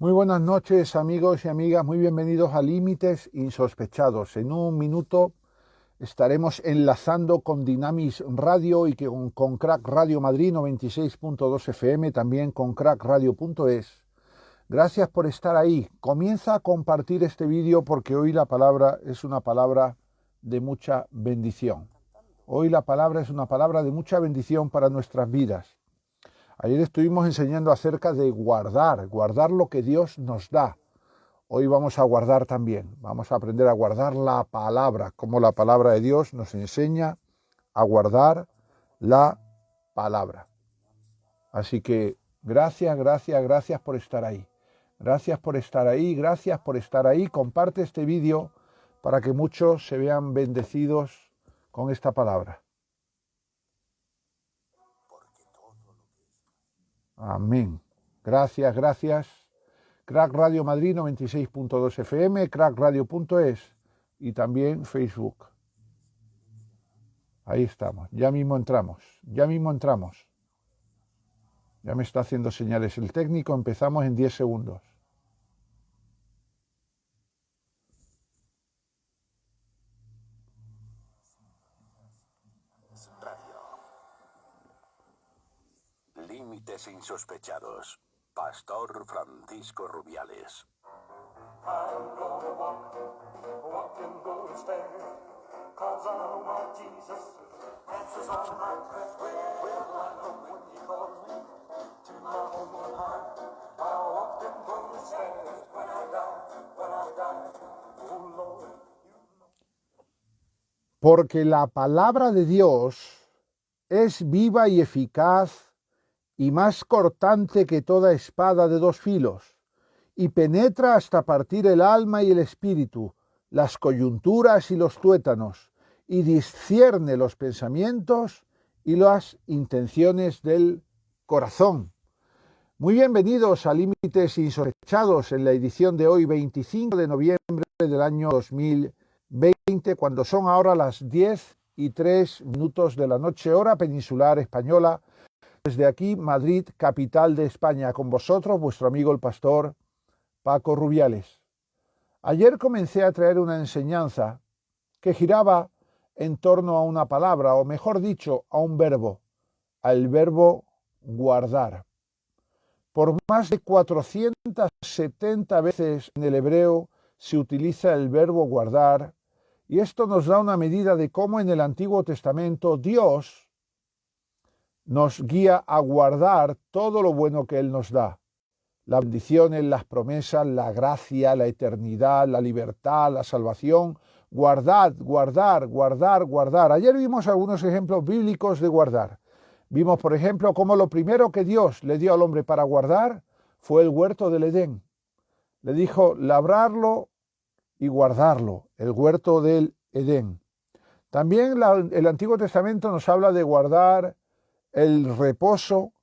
Muy buenas noches, amigos y amigas, muy bienvenidos a Límites Insospechados. En un minuto estaremos enlazando con Dynamis Radio y con Crack Radio Madrid 96.2 FM, también con crackradio.es. Gracias por estar ahí. Comienza a compartir este vídeo porque hoy la palabra es una palabra de mucha bendición. Hoy la palabra es una palabra de mucha bendición para nuestras vidas. Ayer estuvimos enseñando acerca de guardar lo que Dios nos da. Hoy vamos a guardar también, vamos a aprender a guardar la palabra, como la palabra de Dios nos enseña a guardar la palabra. Así que gracias por estar ahí. Gracias por estar ahí. Comparte este vídeo para que muchos se vean bendecidos con esta palabra. Amén. Gracias. Crack Radio Madrid 96.2 FM, crackradio.es y también Facebook. Ahí estamos. Ya mismo entramos. Ya me está haciendo señales el técnico. Empezamos en 10 segundos. Límites Insospechados. Pastor Francisco Rubiales. Porque la palabra de Dios es viva y eficaz y más cortante que toda espada de dos filos, y penetra hasta partir el alma y el espíritu, las coyunturas y los tuétanos, y discierne los pensamientos y las intenciones del corazón. Muy bienvenidos a Límites Insospechados en la edición de hoy, 25 de noviembre del año 2020, cuando son ahora las 10:03 de la noche, hora peninsular española. Desde aquí, Madrid, capital de España, con vosotros, vuestro amigo el pastor Paco Rubiales. Ayer comencé a traer una enseñanza que giraba en torno a una palabra, o mejor dicho, a un verbo, al verbo guardar. Por más de 470 veces en el hebreo se utiliza el verbo guardar, y esto nos da una medida de cómo en el Antiguo Testamento Dios nos guía a guardar todo lo bueno que Él nos da. Las bendiciones, las promesas, la gracia, la eternidad, la libertad, la salvación. Guardar. Ayer vimos algunos ejemplos bíblicos de guardar. Vimos, por ejemplo, cómo lo primero que Dios le dio al hombre para guardar fue el huerto del Edén. Le dijo labrarlo y guardarlo, el huerto del Edén. También el Antiguo Testamento nos habla de guardar el reposo,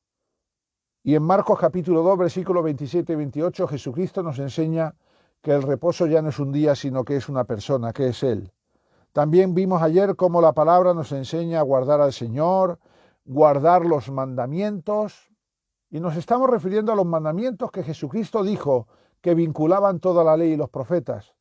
y en Marcos capítulo 2, versículos 27 y 28, Jesucristo nos enseña que el reposo ya no es un día, sino que es una persona, que es Él. También vimos ayer cómo la palabra nos enseña a guardar al Señor, guardar los mandamientos, y nos estamos refiriendo a los mandamientos que Jesucristo dijo que vinculaban toda la ley y los profetas.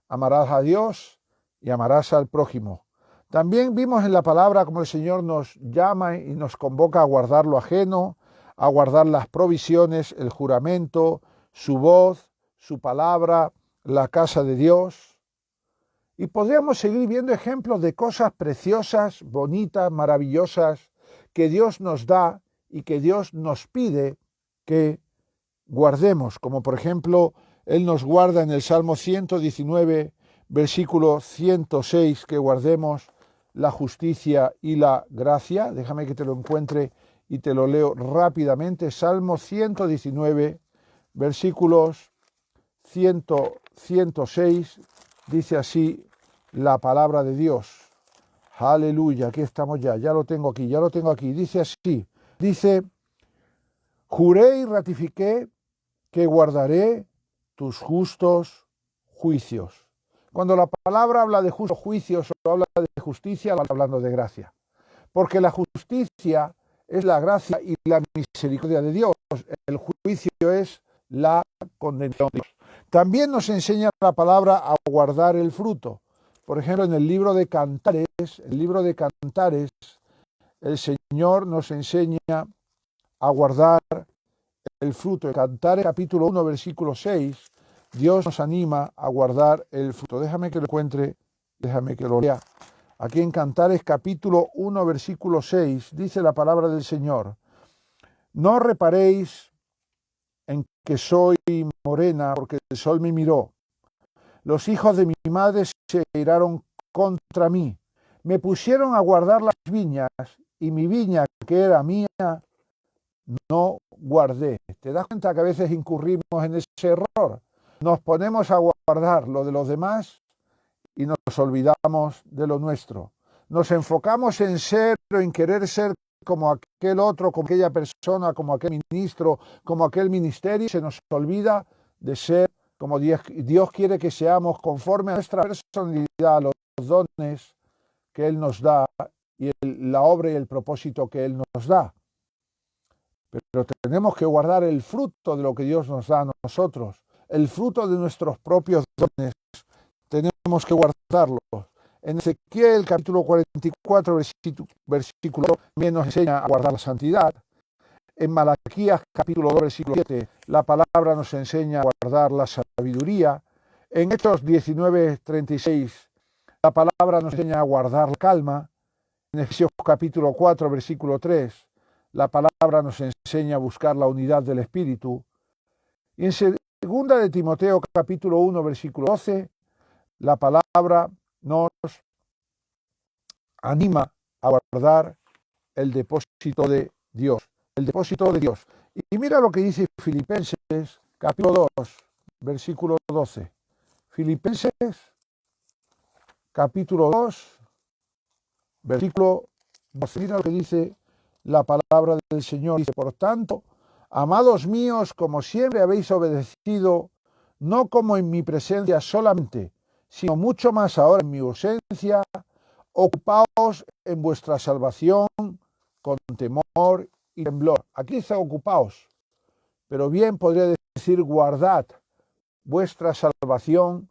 Amarás a Dios y amarás al prójimo. También vimos en la palabra cómo el Señor nos llama y nos convoca a guardar lo ajeno, a guardar las provisiones, el juramento, su voz, su palabra, la casa de Dios. Y podríamos seguir viendo ejemplos de cosas preciosas, bonitas, maravillosas, que Dios nos da y que Dios nos pide que guardemos, como por ejemplo, Él nos guarda en el Salmo 119, versículo 106, que guardemos la justicia y la gracia. Déjame que te lo encuentre y te lo leo rápidamente. Salmo 119, versículos 106, dice así la palabra de Dios. Aleluya, aquí estamos ya lo tengo aquí. Dice así, juré y ratifiqué que guardaré tus justos juicios. Cuando la palabra habla de justos juicios o habla de justicia, va hablando de gracia. Porque la justicia es la gracia y la misericordia de Dios. El juicio es la condenación de Dios. También nos enseña la palabra a guardar el fruto. Por ejemplo, en el libro de Cantares, el Señor nos enseña a guardar el fruto. En Cantares capítulo 1, versículo 6, Dios nos anima a guardar el fruto. Déjame que lo encuentre, déjame que lo lea. Aquí en Cantares capítulo 1, versículo 6, dice la palabra del Señor: no reparéis en que soy morena, porque el sol me miró. Los hijos de mi madre se iraron contra mí. Me pusieron a guardar las viñas, y mi viña, que era mía, no guardé. ¿Te das cuenta que a veces incurrimos en ese error? Nos ponemos a guardar lo de los demás y nos olvidamos de lo nuestro. Nos enfocamos en ser o en querer ser como aquel otro, como aquella persona, como aquel ministro, como aquel ministerio, y se nos olvida de ser como Dios quiere que seamos, conforme a nuestra personalidad, a los dones que Él nos da y la obra y el propósito que Él nos da. Pero tenemos que guardar el fruto de lo que Dios nos da a nosotros, el fruto de nuestros propios dones. Tenemos que guardarlo. En Ezequiel capítulo 44, versículo 2, también nos enseña a guardar la santidad. En Malaquías capítulo 2, versículo 7, la palabra nos enseña a guardar la sabiduría. En Hechos 19, 36, la palabra nos enseña a guardar la calma. En Efesios capítulo 4, versículo 3, la palabra nos enseña a buscar la unidad del Espíritu. Y en segunda de Timoteo capítulo 1, versículo 12, la palabra nos anima a guardar el depósito de Dios. El depósito de Dios. Y mira lo que dice Filipenses capítulo 2, versículo 12. Filipenses capítulo 2, versículo 12. Mira lo que dice la palabra del Señor. Dice: por tanto, amados míos, como siempre habéis obedecido, no como en mi presencia solamente, sino mucho más ahora en mi ausencia, ocupaos en vuestra salvación con temor y temblor. Aquí dice ocupaos, pero bien podría decir guardad vuestra salvación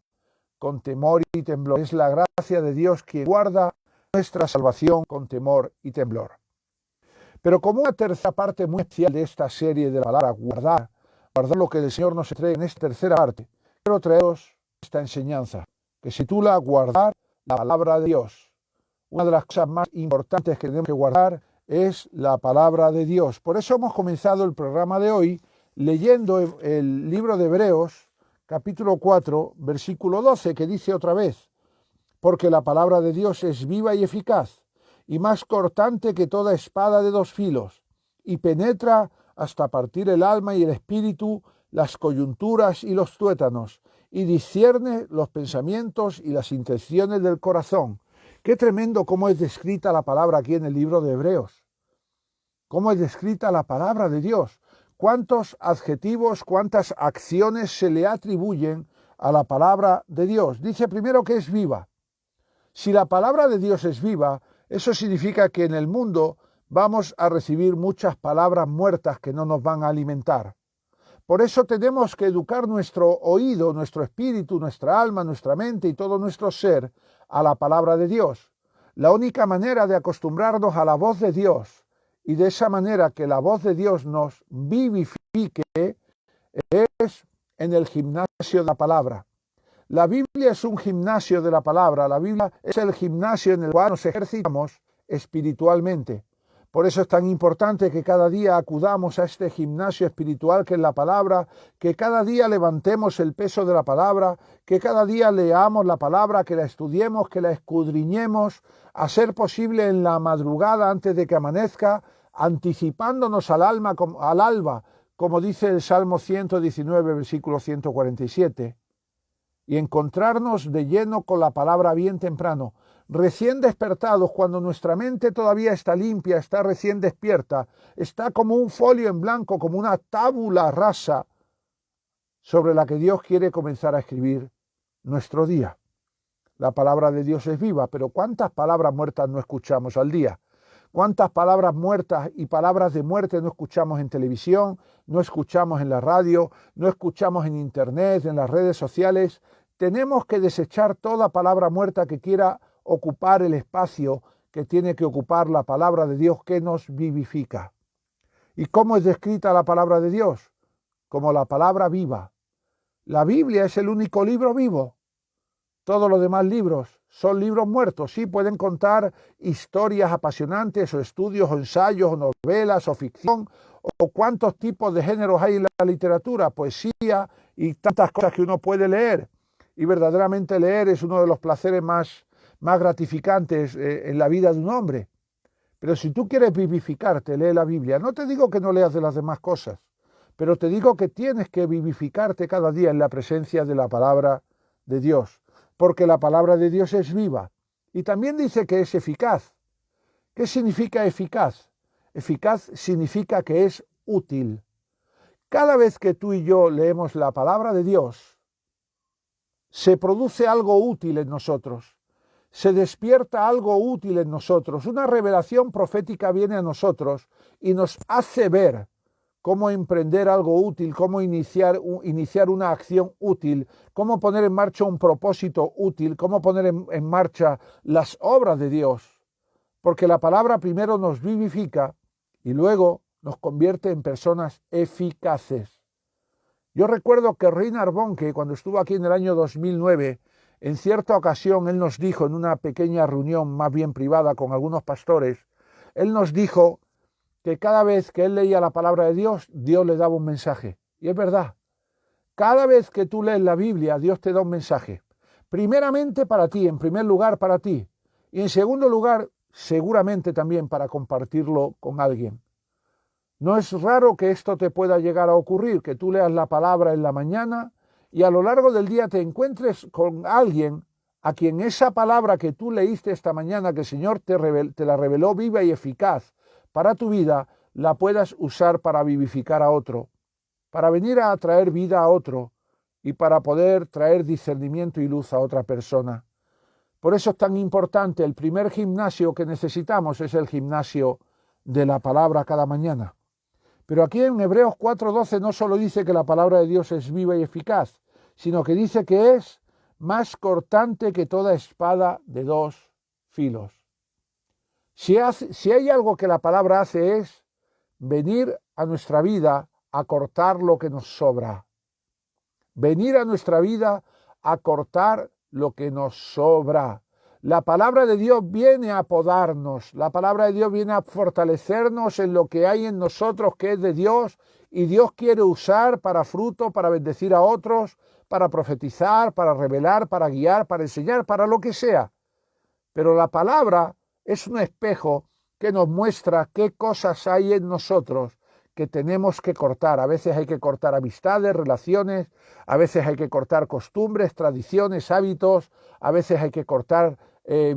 con temor y temblor. Es la gracia de Dios quien guarda nuestra salvación con temor y temblor. Pero como una tercera parte muy especial de esta serie de la palabra guardar lo que el Señor nos entrega en esta tercera parte, quiero traeros esta enseñanza que se titula guardar la palabra de Dios. Una de las cosas más importantes que tenemos que guardar es la palabra de Dios. Por eso hemos comenzado el programa de hoy leyendo el libro de Hebreos, capítulo 4, versículo 12, que dice otra vez: porque la palabra de Dios es viva y eficaz, y más cortante que toda espada de dos filos, y penetra hasta partir el alma y el espíritu, las coyunturas y los tuétanos, y discierne los pensamientos y las intenciones del corazón. Qué tremendo cómo es descrita la palabra aquí en el libro de Hebreos. Cómo es descrita la palabra de Dios. Cuántos adjetivos, cuántas acciones se le atribuyen a la palabra de Dios. Dice primero que es viva. Si la palabra de Dios es viva, eso significa que en el mundo vamos a recibir muchas palabras muertas que no nos van a alimentar. Por eso tenemos que educar nuestro oído, nuestro espíritu, nuestra alma, nuestra mente y todo nuestro ser a la palabra de Dios. La única manera de acostumbrarnos a la voz de Dios y de esa manera que la voz de Dios nos vivifique es en el gimnasio de la palabra. La Biblia es un gimnasio de la palabra. La Biblia es el gimnasio en el cual nos ejercitamos espiritualmente. Por eso es tan importante que cada día acudamos a este gimnasio espiritual que es la palabra, que cada día levantemos el peso de la palabra, que cada día leamos la palabra, que la estudiemos, que la escudriñemos, a ser posible en la madrugada antes de que amanezca, anticipándonos al alba, como dice el Salmo 119, versículo 147, y encontrarnos de lleno con la palabra bien temprano, recién despertados, cuando nuestra mente todavía está limpia, está recién despierta, está como un folio en blanco, como una tábula rasa sobre la que Dios quiere comenzar a escribir nuestro día. La palabra de Dios es viva, pero ¿cuántas palabras muertas no escuchamos al día? ¿Cuántas palabras muertas y palabras de muerte no escuchamos en televisión, no escuchamos en la radio, no escuchamos en internet, en las redes sociales? Tenemos que desechar toda palabra muerta que quiera ocupar el espacio que tiene que ocupar la palabra de Dios que nos vivifica. ¿Y cómo es descrita la palabra de Dios? Como la palabra viva. La Biblia es el único libro vivo. Todos los demás libros son libros muertos. Sí, pueden contar historias apasionantes o estudios o ensayos o novelas o ficción o cuántos tipos de géneros hay en la literatura, poesía y tantas cosas que uno puede leer. Y verdaderamente leer es uno de los placeres más gratificantes en la vida de un hombre. Pero si tú quieres vivificarte, lee la Biblia. No te digo que no leas de las demás cosas, pero te digo que tienes que vivificarte cada día en la presencia de la palabra de Dios, porque la palabra de Dios es viva. Y también dice que es eficaz. ¿Qué significa eficaz? Eficaz significa que es útil. Cada vez que tú y yo leemos la palabra de Dios, se produce algo útil en nosotros. Se despierta algo útil en nosotros. Una revelación profética viene a nosotros y nos hace ver cómo emprender algo útil, cómo iniciar una acción útil, cómo poner en marcha un propósito útil, cómo poner en marcha las obras de Dios. Porque la palabra primero nos vivifica y luego nos convierte en personas eficaces. Yo recuerdo que Reinhard Bonnke, cuando estuvo aquí en el año 2009, en cierta ocasión él nos dijo en una pequeña reunión más bien privada con algunos pastores, él nos dijo que cada vez que él leía la palabra de Dios, Dios le daba un mensaje. Y es verdad, cada vez que tú lees la Biblia, Dios te da un mensaje. Primeramente para ti, en primer lugar para ti. Y en segundo lugar, seguramente también para compartirlo con alguien. No es raro que esto te pueda llegar a ocurrir, que tú leas la palabra en la mañana y a lo largo del día te encuentres con alguien a quien esa palabra que tú leíste esta mañana, que el Señor te la reveló viva y eficaz para tu vida, la puedas usar para vivificar a otro, para venir a traer vida a otro y para poder traer discernimiento y luz a otra persona. Por eso es tan importante, el primer gimnasio que necesitamos es el gimnasio de la palabra cada mañana. Pero aquí en Hebreos 4:12 no solo dice que la palabra de Dios es viva y eficaz, sino que dice que es más cortante que toda espada de dos filos. Si hay algo que la palabra hace es venir a nuestra vida a cortar lo que nos sobra. Venir a nuestra vida a cortar lo que nos sobra. La palabra de Dios viene a podarnos, la palabra de Dios viene a fortalecernos en lo que hay en nosotros que es de Dios y Dios quiere usar para fruto, para bendecir a otros, para profetizar, para revelar, para guiar, para enseñar, para lo que sea. Pero la palabra es un espejo que nos muestra qué cosas hay en nosotros que tenemos que cortar. A veces hay que cortar amistades, relaciones, a veces hay que cortar costumbres, tradiciones, hábitos, a veces hay que cortar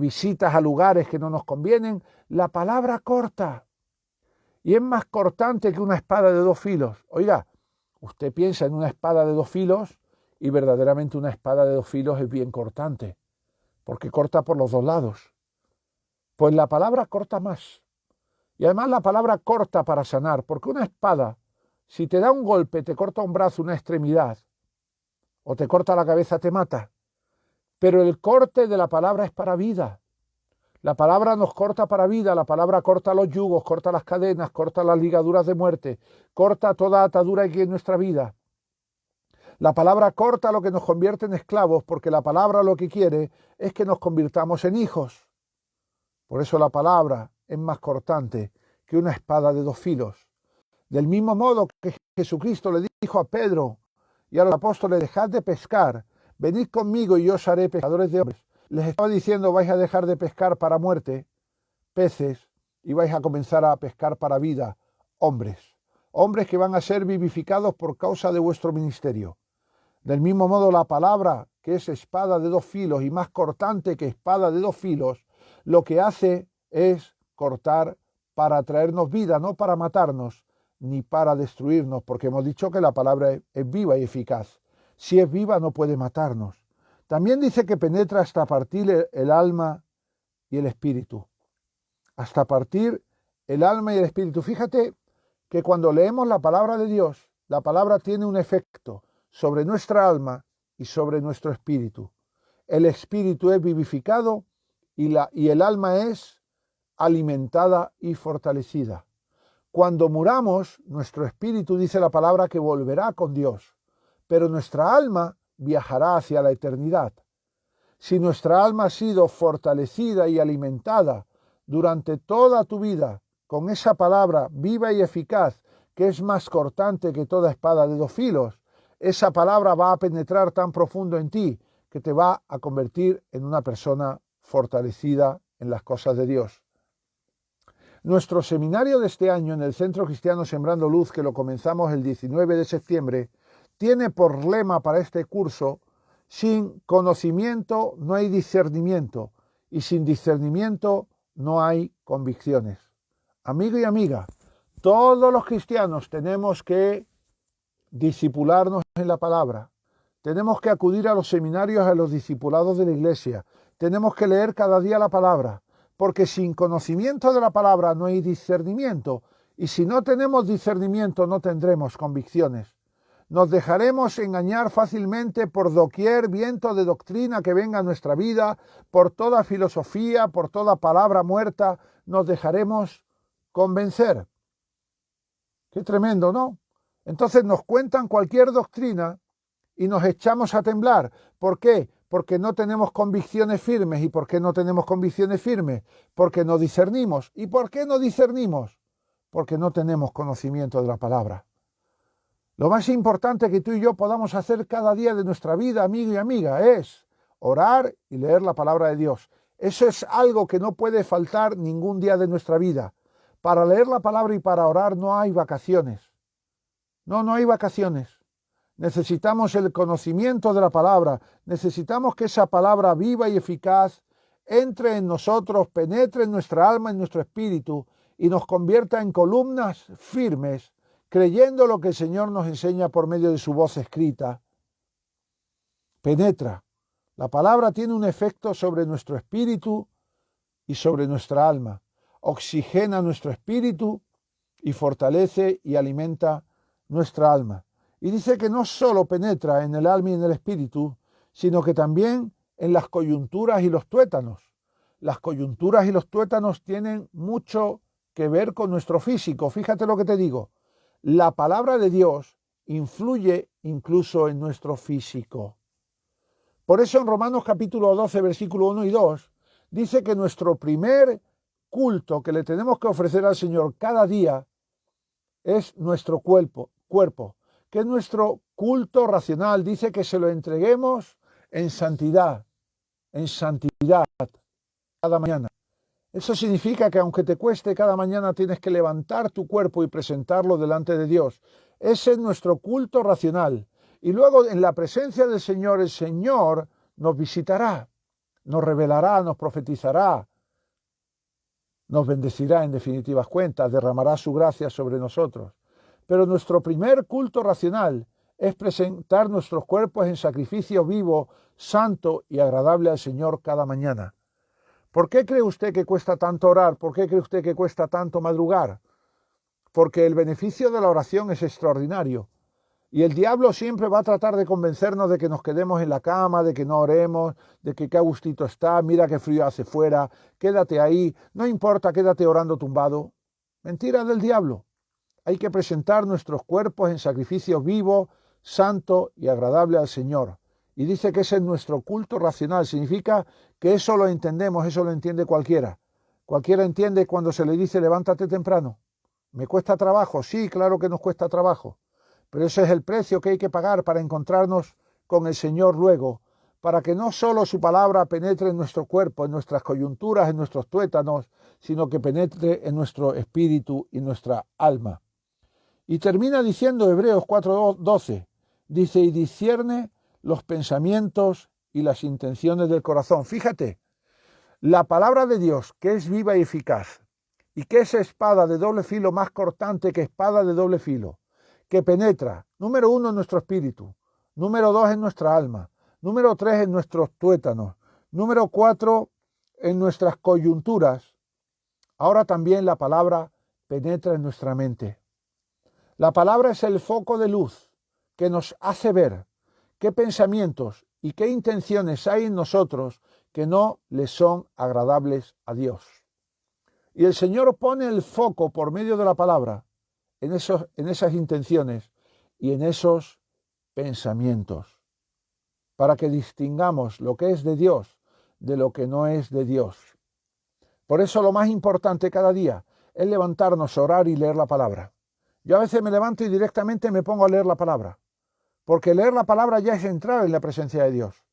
visitas a lugares que no nos convienen. La palabra corta y es más cortante que una espada de dos filos. Oiga, usted piensa en una espada de dos filos y verdaderamente una espada de dos filos es bien cortante, porque corta por los dos lados. Pues la palabra corta más. Y además la palabra corta para sanar, porque una espada, si te da un golpe, te corta un brazo, una extremidad, o te corta la cabeza, te mata. Pero el corte de la palabra es para vida. La palabra nos corta para vida, la palabra corta los yugos, corta las cadenas, corta las ligaduras de muerte, corta toda atadura que hay en nuestra vida. La palabra corta lo que nos convierte en esclavos, porque la palabra lo que quiere es que nos convirtamos en hijos. Por eso la palabra es más cortante que una espada de dos filos. Del mismo modo que Jesucristo le dijo a Pedro y a los apóstoles, dejad de pescar, venid conmigo y yo os haré pescadores de hombres. Les estaba diciendo, vais a dejar de pescar para muerte, peces, y vais a comenzar a pescar para vida, hombres. Hombres que van a ser vivificados por causa de vuestro ministerio. Del mismo modo la palabra, que es espada de dos filos y más cortante que espada de dos filos, lo que hace es cortar para traernos vida, no para matarnos, ni para destruirnos, porque hemos dicho que la palabra es viva y eficaz. Si es viva no puede matarnos. También dice que penetra hasta partir el alma y el espíritu. hasta partir el alma y el espíritu. Fíjate que cuando leemos la palabra de Dios, la palabra tiene un efecto sobre nuestra alma y sobre nuestro espíritu. El espíritu es vivificado y el alma es alimentada y fortalecida. Cuando muramos, nuestro espíritu, dice la palabra, que volverá con Dios, pero nuestra alma viajará hacia la eternidad. Si nuestra alma ha sido fortalecida y alimentada durante toda tu vida con esa palabra viva y eficaz, que es más cortante que toda espada de dos filos, esa palabra va a penetrar tan profundo en ti que te va a convertir en una persona fortalecida en las cosas de Dios. Nuestro seminario de este año en el Centro Cristiano Sembrando Luz, que lo comenzamos el 19 de septiembre, tiene por lema para este curso: sin conocimiento no hay discernimiento, y sin discernimiento no hay convicciones. Amigo y amiga, todos los cristianos tenemos que discipularnos en la palabra, tenemos que acudir a los seminarios, a los discipulados de la iglesia, tenemos que leer cada día la palabra, porque sin conocimiento de la palabra no hay discernimiento, y si no tenemos discernimiento no tendremos convicciones. Nos dejaremos engañar fácilmente por doquier viento de doctrina que venga a nuestra vida, por toda filosofía, por toda palabra muerta, nos dejaremos convencer. Qué tremendo, ¿no? Entonces nos cuentan cualquier doctrina y nos echamos a temblar. ¿Por qué? Porque no tenemos convicciones firmes. ¿Y por qué no tenemos convicciones firmes? Porque no discernimos. ¿Y por qué no discernimos? Porque no tenemos conocimiento de la palabra. Lo más importante que tú y yo podamos hacer cada día de nuestra vida, amigo y amiga, es orar y leer la palabra de Dios. Eso es algo que no puede faltar ningún día de nuestra vida. Para leer la palabra y para orar no hay vacaciones. No hay vacaciones. Necesitamos el conocimiento de la palabra. Necesitamos que esa palabra viva y eficaz entre en nosotros, penetre en nuestra alma, en nuestro espíritu y nos convierta en columnas firmes, creyendo lo que el Señor nos enseña por medio de su voz escrita. Penetra. La palabra tiene un efecto sobre nuestro espíritu y sobre nuestra alma. Oxigena nuestro espíritu y fortalece y alimenta nuestra alma. Y dice que no solo penetra en el alma y en el espíritu, sino que también en las coyunturas y los tuétanos. Las coyunturas y los tuétanos tienen mucho que ver con nuestro físico. Fíjate lo que te digo. La palabra de Dios influye incluso en nuestro físico. Por eso en Romanos capítulo 12, versículo 1 y 2, dice que nuestro primer culto que le tenemos que ofrecer al Señor cada día es nuestro cuerpo, que es nuestro culto racional. Dice que se lo entreguemos en santidad cada mañana. Eso significa que aunque te cueste, cada mañana tienes que levantar tu cuerpo y presentarlo delante de Dios. Ese es nuestro culto racional. Y luego en la presencia del Señor, el Señor nos visitará, nos revelará, nos profetizará, nos bendecirá en definitivas cuentas, derramará su gracia sobre nosotros. Pero nuestro primer culto racional es presentar nuestros cuerpos en sacrificio vivo, santo y agradable al Señor cada mañana. ¿Por qué cree usted que cuesta tanto orar? ¿Por qué cree usted que cuesta tanto madrugar? Porque el beneficio de la oración es extraordinario. Y el diablo siempre va a tratar de convencernos de que nos quedemos en la cama, de que no oremos, de que qué a gustito está, mira qué frío hace fuera, quédate ahí, no importa, quédate orando tumbado. Mentira del diablo. Hay que presentar nuestros cuerpos en sacrificio vivo, santo y agradable al Señor. Y dice que ese es nuestro culto racional. Significa que eso lo entendemos, eso lo entiende cualquiera. Cualquiera entiende cuando se le dice levántate temprano. ¿Me cuesta trabajo? Sí, claro que nos cuesta trabajo. Pero ese es el precio que hay que pagar para encontrarnos con el Señor luego, para que no solo su palabra penetre en nuestro cuerpo, en nuestras coyunturas, en nuestros tuétanos, sino que penetre en nuestro espíritu y nuestra alma. Y termina diciendo Hebreos 4:12, dice, y discierne los pensamientos y las intenciones del corazón. Fíjate, la palabra de Dios, que es viva y eficaz, y que es espada de doble filo, más cortante que espada de doble filo, que penetra, número 1, en nuestro espíritu, número 2, en nuestra alma, número 3, en nuestros tuétanos, número 4, en nuestras coyunturas, ahora también la palabra penetra en nuestra mente. La palabra es el foco de luz que nos hace ver qué pensamientos y qué intenciones hay en nosotros que no le son agradables a Dios. Y el Señor pone el foco por medio de la palabra en esas intenciones y en esos pensamientos, para que distingamos lo que es de Dios de lo que no es de Dios. Por eso lo más importante cada día es levantarnos, orar y leer la palabra. Yo a veces me levanto y directamente me pongo a leer la palabra, porque leer la palabra ya es entrar en la presencia de Dios.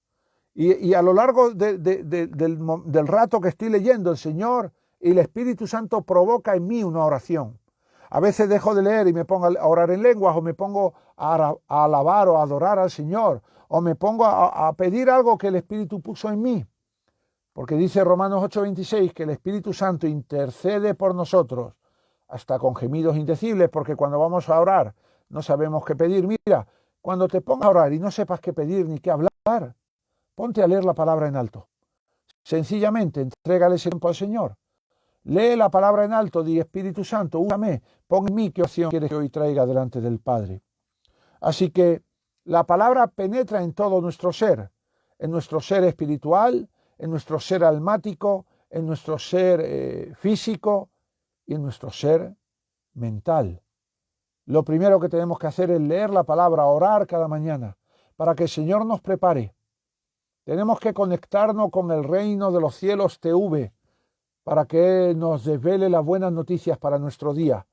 Y a lo largo del rato que estoy leyendo, el Señor y el Espíritu Santo provoca en mí una oración. A veces dejo de leer y me pongo a orar en lenguas, o me pongo a alabar o a adorar al Señor, o me pongo a pedir algo que el Espíritu puso en mí. Porque dice Romanos 8:26 que el Espíritu Santo intercede por nosotros hasta con gemidos indecibles, porque cuando vamos a orar no sabemos qué pedir. Mira, cuando te pongas a orar y no sepas qué pedir ni qué hablar, ponte a leer la palabra en alto. Sencillamente, entrégale ese tiempo al Señor. Lee la palabra en alto, di Espíritu Santo, úsame, pon en mí qué opción quieres que hoy traiga delante del Padre. Así que la palabra penetra en todo nuestro ser, en nuestro ser espiritual, en nuestro ser almático, en nuestro ser físico y en nuestro ser mental. Lo primero que tenemos que hacer es leer la palabra, orar cada mañana, para que el Señor nos prepare. Tenemos que conectarnos con el reino de los cielos TV, para que Él nos desvele las buenas noticias para nuestro día.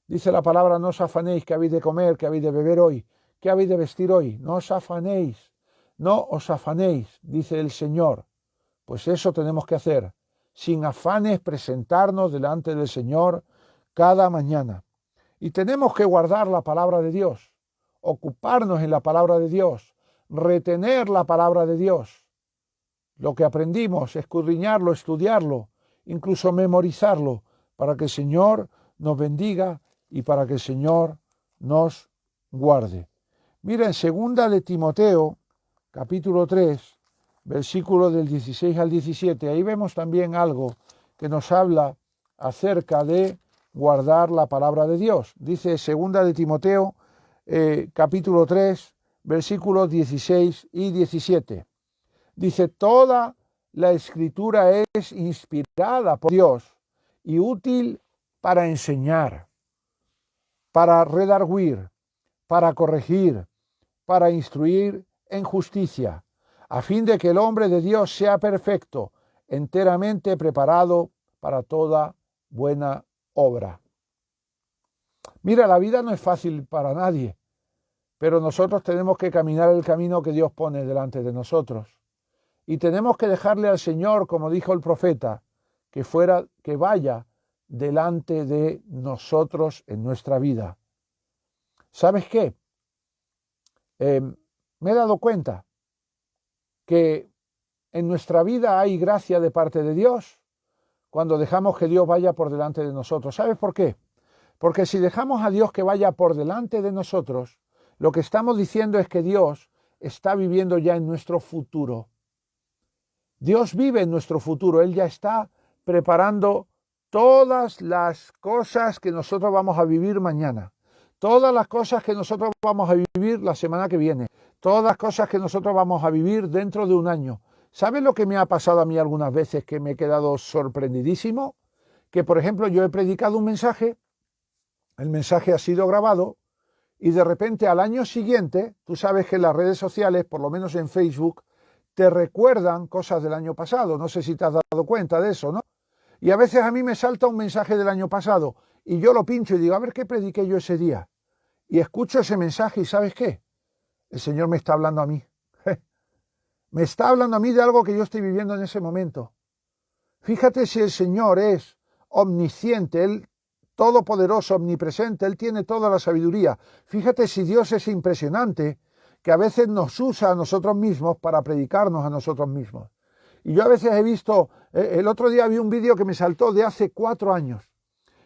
Dice la palabra, no os afanéis que habéis de comer, que habéis de beber hoy, que habéis de vestir hoy. No os afanéis, no os afanéis, dice el Señor. Pues eso tenemos que hacer, sin afanes presentarnos delante del Señor cada mañana. Y tenemos que guardar la palabra de Dios, ocuparnos en la palabra de Dios, retener la palabra de Dios. Lo que aprendimos, escudriñarlo, estudiarlo, incluso memorizarlo, para que el Señor nos bendiga y para que el Señor nos guarde. Mira, en 2 de Timoteo, capítulo 3, versículo del 16 al 17, ahí vemos también algo que nos habla acerca de guardar la palabra de Dios. Dice 2 de Timoteo, capítulo 3, versículos 16 y 17. Dice, toda la Escritura es inspirada por Dios y útil para enseñar, para redarguir, para corregir, para instruir en justicia, a fin de que el hombre de Dios sea perfecto, enteramente preparado para toda buena obra. Mira, la vida no es fácil para nadie, pero nosotros tenemos que caminar el camino que Dios pone delante de nosotros. Y tenemos que dejarle al Señor, como dijo el profeta, que vaya delante de nosotros en nuestra vida. ¿Sabes qué? Me he dado cuenta que en nuestra vida hay gracia de parte de Dios cuando dejamos que Dios vaya por delante de nosotros. ¿Sabes por qué? Porque si dejamos a Dios que vaya por delante de nosotros, lo que estamos diciendo es que Dios está viviendo ya en nuestro futuro. Dios vive en nuestro futuro, Él ya está preparando todas las cosas que nosotros vamos a vivir mañana, todas las cosas que nosotros vamos a vivir la semana que viene, todas las cosas que nosotros vamos a vivir dentro de un año. ¿Sabes lo que me ha pasado a mí algunas veces que me he quedado sorprendidísimo? Que, por ejemplo, yo he predicado un mensaje, el mensaje ha sido grabado y de repente al año siguiente, tú sabes que en las redes sociales, por lo menos en Facebook, te recuerdan cosas del año pasado. No sé si te has dado cuenta de eso, ¿no? Y a veces a mí me salta un mensaje del año pasado y yo lo pincho y digo, a ver qué prediqué yo ese día. Y escucho ese mensaje y ¿sabes qué? El Señor me está hablando a mí. Me está hablando a mí de algo que yo estoy viviendo en ese momento. Fíjate si el Señor es omnisciente, Él todopoderoso, omnipresente, Él tiene toda la sabiduría. Fíjate si Dios es impresionante, que a veces nos usa a nosotros mismos para predicarnos a nosotros mismos. Y yo a veces he visto, el otro día vi un vídeo que me saltó de hace 4 años,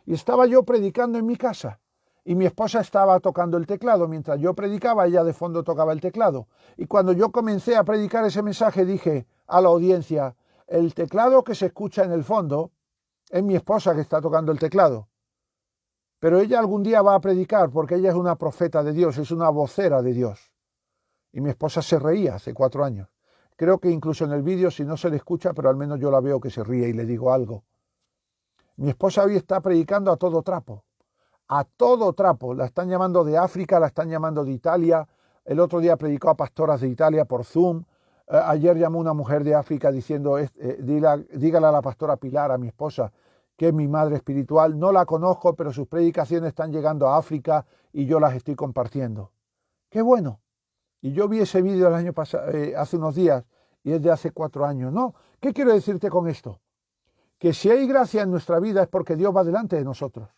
y estaba yo predicando en mi casa, y mi esposa estaba tocando el teclado, mientras yo predicaba, ella de fondo tocaba el teclado. Y cuando yo comencé a predicar ese mensaje, dije a la audiencia, el teclado que se escucha en el fondo Es mi esposa que está tocando el teclado. Pero ella algún día va a predicar porque ella es una profeta de Dios, es una vocera de Dios. Y mi esposa se reía hace 4 años. Creo que incluso en el vídeo, si no se le escucha, pero al menos yo la veo que se ríe y le digo algo. Mi esposa hoy está predicando a todo trapo. A todo trapo. La están llamando de África, la están llamando de Italia. El otro día predicó a pastoras de Italia por Zoom. Ayer llamó una mujer de África diciendo, dígale a la pastora Pilar, a mi esposa, que es mi madre espiritual. No la conozco, pero sus predicaciones están llegando a África y yo las estoy compartiendo. ¡Qué bueno! Y yo vi ese vídeo el año pasado, hace unos días, y es de hace 4 años. No, ¿qué quiero decirte con esto? Que si hay gracia en nuestra vida es porque Dios va delante de nosotros.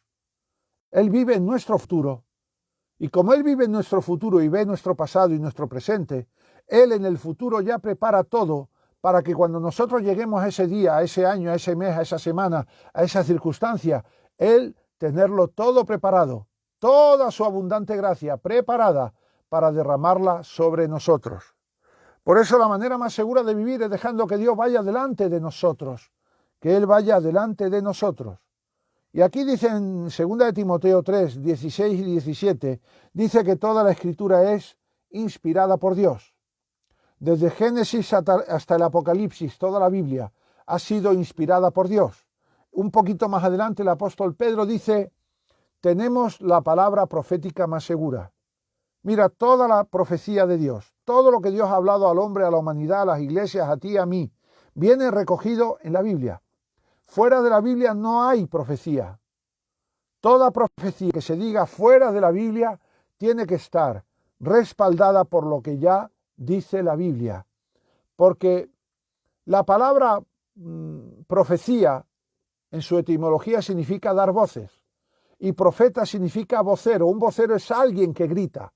Él vive en nuestro futuro. Y como Él vive en nuestro futuro y ve nuestro pasado y nuestro presente, Él en el futuro ya prepara todo para que cuando nosotros lleguemos a ese día, a ese año, a ese mes, a esa semana, a esa circunstancia, Él tenerlo todo preparado, toda su abundante gracia preparada para derramarla sobre nosotros. Por eso la manera más segura de vivir es dejando que Dios vaya delante de nosotros, que Él vaya delante de nosotros. Y aquí dice en 2 de Timoteo 3, 16 y 17, dice que toda la Escritura es inspirada por Dios. Desde Génesis hasta el Apocalipsis, toda la Biblia ha sido inspirada por Dios. Un poquito más adelante el apóstol Pedro dice, tenemos la palabra profética más segura. Mira, toda la profecía de Dios, todo lo que Dios ha hablado al hombre, a la humanidad, a las iglesias, a ti, a mí, viene recogido en la Biblia. Fuera de la Biblia no hay profecía. Toda profecía que se diga fuera de la Biblia tiene que estar respaldada por lo que ya dice la Biblia. Porque la palabra profecía en su etimología significa dar voces. Y profeta significa vocero. Un vocero es alguien que grita.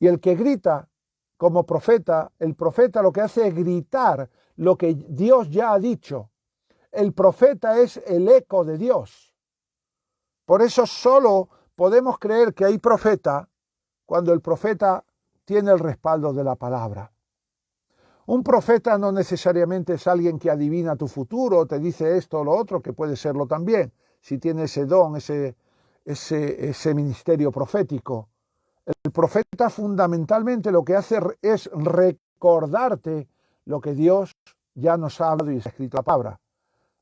Y el que grita como profeta, el profeta lo que hace es gritar lo que Dios ya ha dicho. El profeta es el eco de Dios. Por eso solo podemos creer que hay profeta cuando el profeta tiene el respaldo de la palabra. Un profeta no necesariamente es alguien que adivina tu futuro, te dice esto o lo otro, que puede serlo también, si tiene ese don, ese ministerio profético. El profeta fundamentalmente lo que hace es recordarte lo que Dios ya nos ha hablado y está escrito en la palabra.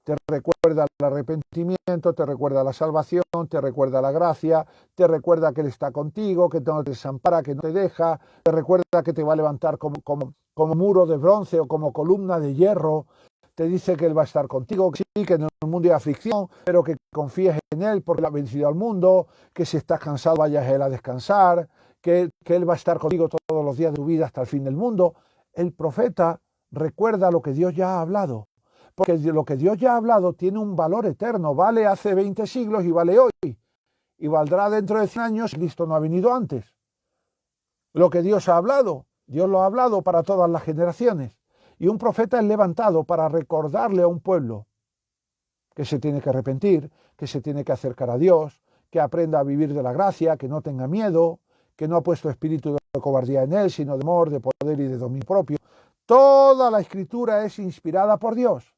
Te recuerda el arrepentimiento, te recuerda la salvación, te recuerda la gracia, te recuerda que Él está contigo, que no te desampara, que no te deja, te recuerda que te va a levantar como muro de bronce o como columna de hierro, te dice que Él va a estar contigo, que sí, que en el mundo hay aflicción, pero que confíes en Él porque Él ha vencido al mundo, que si estás cansado vayas a Él a descansar, que Él va a estar contigo todos los días de tu vida hasta el fin del mundo. El profeta recuerda lo que Dios ya ha hablado. Porque lo que Dios ya ha hablado tiene un valor eterno, vale hace 20 siglos y vale hoy, y valdrá dentro de 100 años si Cristo no ha venido antes. Lo que Dios ha hablado, Dios lo ha hablado para todas las generaciones, y un profeta es levantado para recordarle a un pueblo que se tiene que arrepentir, que se tiene que acercar a Dios, que aprenda a vivir de la gracia, que no tenga miedo, que no ha puesto espíritu de cobardía en él, sino de amor, de poder y de dominio propio. Toda la Escritura es inspirada por Dios.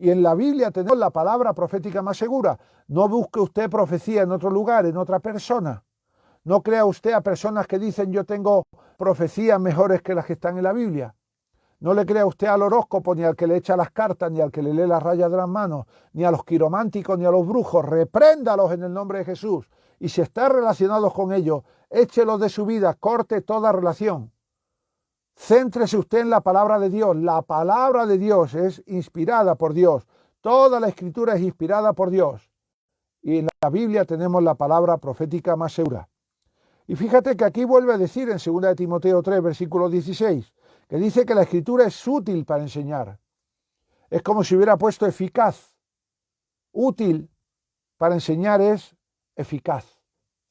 Y en la Biblia tenemos la palabra profética más segura. No busque usted profecía en otro lugar, en otra persona. No crea usted a personas que dicen yo tengo profecías mejores que las que están en la Biblia. No le crea usted al horóscopo, ni al que le echa las cartas, ni al que le lee las rayas de las manos, ni a los quirománticos, ni a los brujos. Repréndalos en el nombre de Jesús. Y si está relacionado con ellos, échelos de su vida, corte toda relación. Céntrese usted en la palabra de Dios. La palabra de Dios es inspirada por Dios. Toda la Escritura es inspirada por Dios. Y en la Biblia tenemos la palabra profética más segura. Y fíjate que aquí vuelve a decir en 2 de Timoteo 3, versículo 16, que dice que la Escritura es útil para enseñar. Es como si hubiera puesto eficaz. Útil para enseñar es eficaz.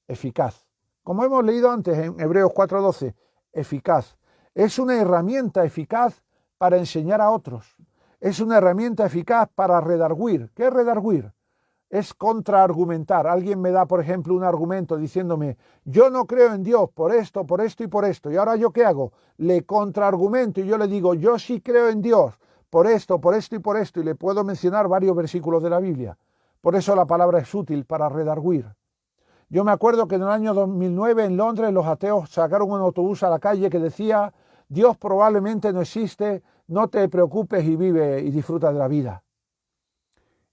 Eficaz. Como hemos leído antes en Hebreos 4:12, eficaz. Es una herramienta eficaz para enseñar a otros. Es una herramienta eficaz para redarguir. ¿Qué es redarguir? Es contraargumentar. Alguien me da, por ejemplo, un argumento diciéndome, yo no creo en Dios por esto y por esto. ¿Y ahora yo qué hago? Le contraargumento y yo le digo, yo sí creo en Dios por esto y por esto, y le puedo mencionar varios versículos de la Biblia. Por eso la palabra es útil para redarguir. Yo me acuerdo que en el año 2009 en Londres los ateos sacaron un autobús a la calle que decía: Dios probablemente no existe, no te preocupes y vive y disfruta de la vida.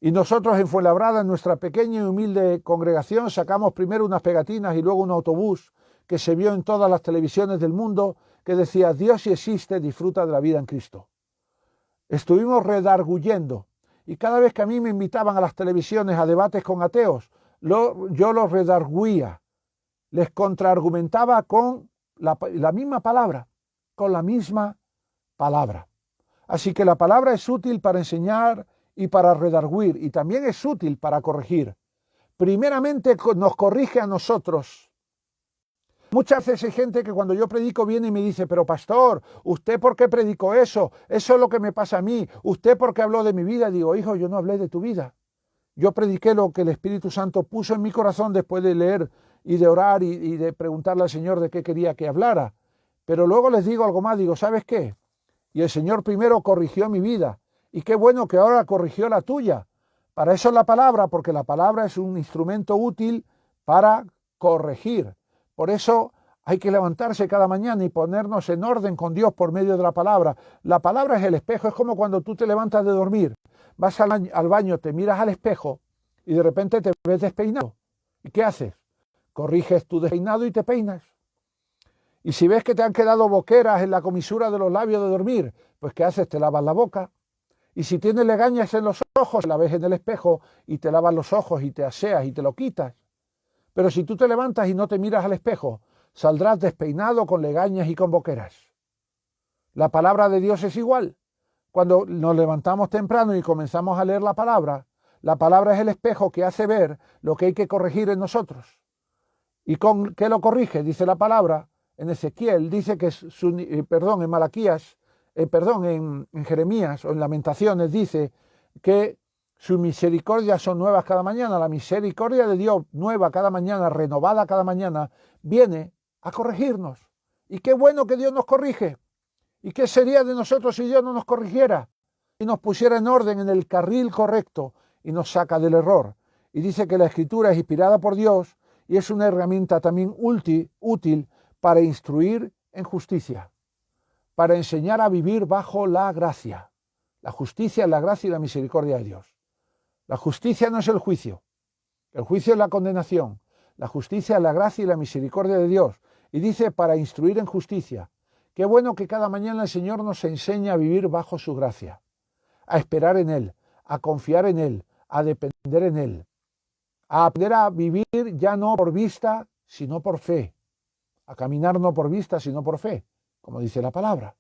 Y nosotros en Fuenlabrada, en nuestra pequeña y humilde congregación, sacamos primero unas pegatinas y luego un autobús que se vio en todas las televisiones del mundo que decía: Dios sí existe, disfruta de la vida en Cristo. Estuvimos redarguyendo, y cada vez que a mí me invitaban a las televisiones a debates con ateos, yo los redarguía, les contraargumentaba con la misma palabra, con la misma palabra. Así que la palabra es útil para enseñar y para redarguir, y también es útil para corregir. Primeramente nos corrige a nosotros. Muchas veces hay gente que cuando yo predico viene y me dice: pero pastor, ¿usted por qué predicó eso? Eso es lo que me pasa a mí. ¿Usted por qué habló de mi vida? Digo: hijo, yo no hablé de tu vida. Yo prediqué lo que el Espíritu Santo puso en mi corazón después de leer y de orar y de preguntarle al Señor de qué quería que hablara. Pero luego les digo algo más, digo: ¿sabes qué? Y el Señor primero corrigió mi vida, y qué bueno que ahora corrigió la tuya. Para eso es la palabra, porque la palabra es un instrumento útil para corregir. Por eso hay que levantarse cada mañana y ponernos en orden con Dios por medio de la palabra. La palabra es el espejo, es como cuando tú te levantas de dormir, vas al baño, te miras al espejo y de repente te ves despeinado. ¿Y qué haces? Corriges tu despeinado y te peinas. Y si ves que te han quedado boqueras en la comisura de los labios de dormir, pues ¿qué haces? Te lavas la boca. Y si tienes legañas en los ojos, la ves en el espejo y te lavas los ojos y te aseas y te lo quitas. Pero si tú te levantas y no te miras al espejo, saldrás despeinado con legañas y con boqueras. La palabra de Dios es igual. Cuando nos levantamos temprano y comenzamos a leer la palabra es el espejo que hace ver lo que hay que corregir en nosotros. ¿Y con qué lo corrige? Dice la palabra en Ezequiel, dice que en Malaquías, en Jeremías o en Lamentaciones dice que sus misericordias son nuevas cada mañana. La misericordia de Dios, nueva cada mañana, renovada cada mañana, viene a corregirnos. Y qué bueno que Dios nos corrige. ¿Y qué sería de nosotros si Dios no nos corrigiera? Y nos pusiera en orden en el carril correcto y nos saca del error. Y dice que la Escritura es inspirada por Dios y es una herramienta también útil para instruir en justicia, para enseñar a vivir bajo la gracia. La justicia, la gracia y la misericordia de Dios. La justicia no es el juicio es la condenación. La justicia es la gracia y la misericordia de Dios. Y dice: para instruir en justicia. Qué bueno que cada mañana el Señor nos enseña a vivir bajo su gracia, a esperar en Él, a confiar en Él, a depender en Él, a aprender a vivir ya no por vista, sino por fe, a caminar no por vista, sino por fe, como dice la palabra.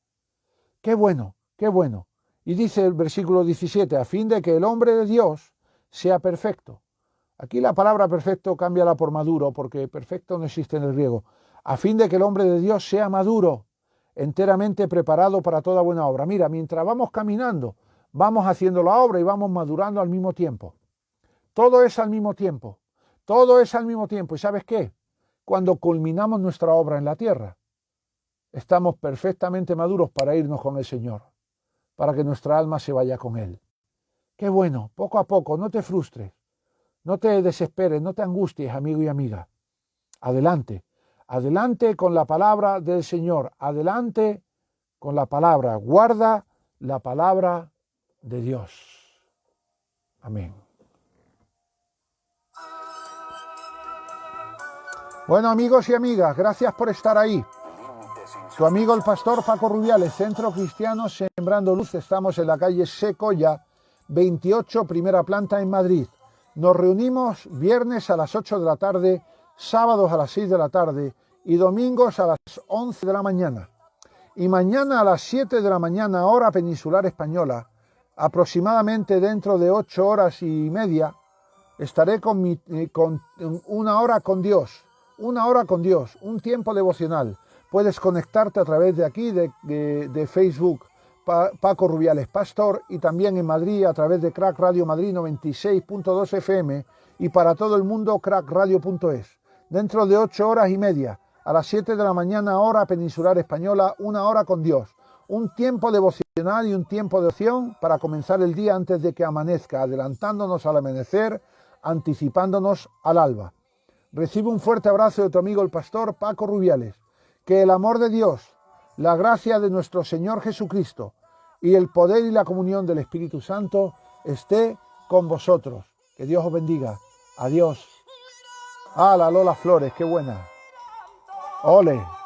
Qué bueno, qué bueno. Y dice el versículo 17, a fin de que el hombre de Dios sea perfecto. Aquí la palabra perfecto cámbiala por maduro, porque perfecto no existe en el griego. A fin de que el hombre de Dios sea maduro, enteramente preparado para toda buena obra. Mira, mientras vamos caminando, vamos haciendo la obra y vamos madurando al mismo tiempo. Todo es al mismo tiempo. Todo es al mismo tiempo. ¿Y sabes qué? Cuando culminamos nuestra obra en la tierra, estamos perfectamente maduros para irnos con el Señor, para que nuestra alma se vaya con Él. Qué bueno, poco a poco, no te frustres, no te desesperes, no te angusties, amigo y amiga. Adelante, adelante con la palabra del Señor, adelante con la palabra, guarda la palabra de Dios. Amén. Bueno, amigos y amigas, gracias por estar ahí. Tu amigo el pastor Paco Rubiales, Centro Cristiano Sembrando Luz. Estamos en la calle Secoya 28, primera planta en Madrid. Nos reunimos viernes a las 8 de la tarde, sábados a las 6 de la tarde y domingos a las 11 de la mañana. Y mañana a las 7 de la mañana, hora peninsular española, aproximadamente dentro de 8 horas y media, estaré con una hora con Dios. Una hora con Dios, un tiempo devocional. Puedes conectarte a través de aquí, de Facebook, Paco Rubiales Pastor, y también en Madrid a través de Crack Radio Madrid 96.2 FM y para todo el mundo crackradio.es. Dentro de 8 horas y media, a las 7 de la mañana, hora peninsular española, una hora con Dios. un tiempo devocional y un tiempo de oración para comenzar el día antes de que amanezca, adelantándonos al amanecer, anticipándonos al alba. Recibe un fuerte abrazo de tu amigo el pastor Paco Rubiales. Que el amor de Dios, la gracia de nuestro Señor Jesucristo y el poder y la comunión del Espíritu Santo esté con vosotros. Que Dios os bendiga. Adiós. La Lola Flores, qué buena. Ole.